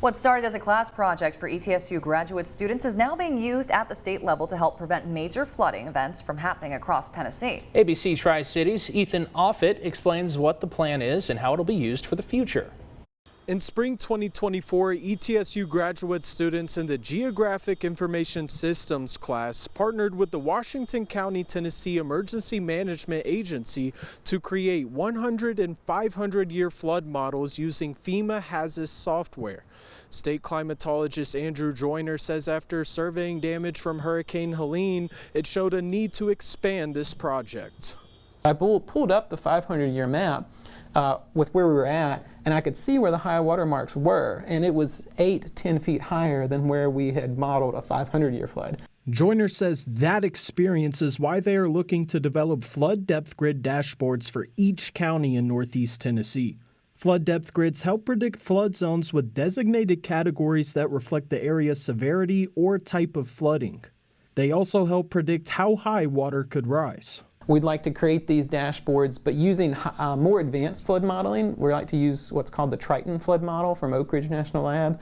What started as a class project for ETSU graduate students is now being used at the state level to help prevent major flooding events from happening across Tennessee. ABC Tri-Cities' Ethan Offit explains what the plan is and how it'll be used for the future. In spring 2024, ETSU graduate students in the Geographic Information Systems class partnered with the Washington County, Tennessee Emergency Management Agency to create 100 and 500-year flood models using FEMA HAZUS software. State climatologist Andrew Joyner says after surveying damage from Hurricane Helene, it showed a need to expand this project. I pulled up the 500-year map with where we were at, and I could see where the high water marks were, and it was 8 to 10 feet higher than where we had modeled a 500-year flood. Joyner says that experience is why they are looking to develop flood depth grid dashboards for each county in Northeast Tennessee. Flood depth grids help predict flood zones with designated categories that reflect the area's severity or type of flooding. They also help predict how high water could rise. We'd like to create these dashboards, but using more advanced flood modeling. We like to use what's called the Triton flood model from Oak Ridge National Lab,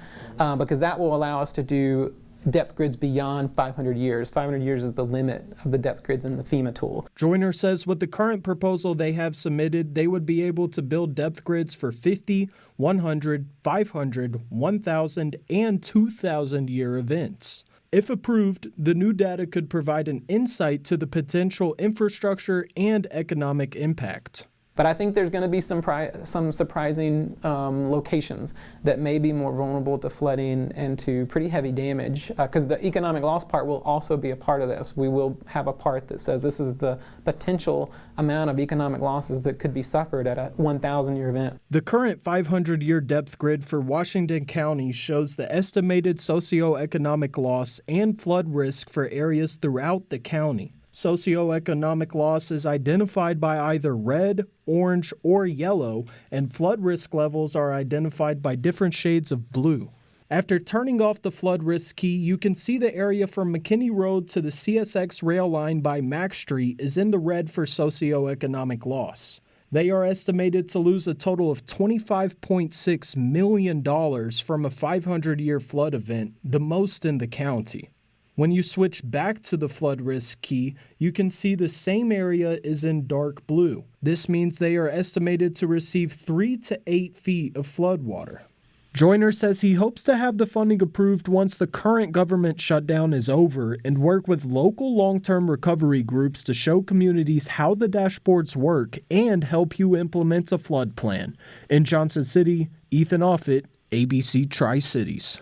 because that will allow us to do depth grids beyond 500 years. 500 years is the limit of the depth grids in the FEMA tool. Joyner says with the current proposal they have submitted, they would be able to build depth grids for 50, 100, 500, 1,000, and 2,000 year events. If approved, the new data could provide an insight to the potential infrastructure and economic impact. But I think there's going to be some surprising locations that may be more vulnerable to flooding and to pretty heavy damage, because the economic loss part will also be a part of this. We will have a part that says this is the potential amount of economic losses that could be suffered at a 1,000-year event. The current 500-year depth grid for Washington County shows the estimated socioeconomic loss and flood risk for areas throughout the county. Socioeconomic loss is identified by either red, orange, or yellow, and flood risk levels are identified by different shades of blue. After turning off the flood risk key, you can see the area from McKinney Road to the CSX rail line by Mack Street is in the red for socioeconomic loss. They are estimated to lose a total of $25.6 million from a 500-year flood event, the most in the county. When you switch back to the flood risk key, you can see the same area is in dark blue. This means they are estimated to receive 3 to 8 feet of flood water. Joyner says he hopes to have the funding approved once the current government shutdown is over and work with local long-term recovery groups to show communities how the dashboards work and help you implement a flood plan. In Johnson City, Ethan Offit, ABC Tri-Cities.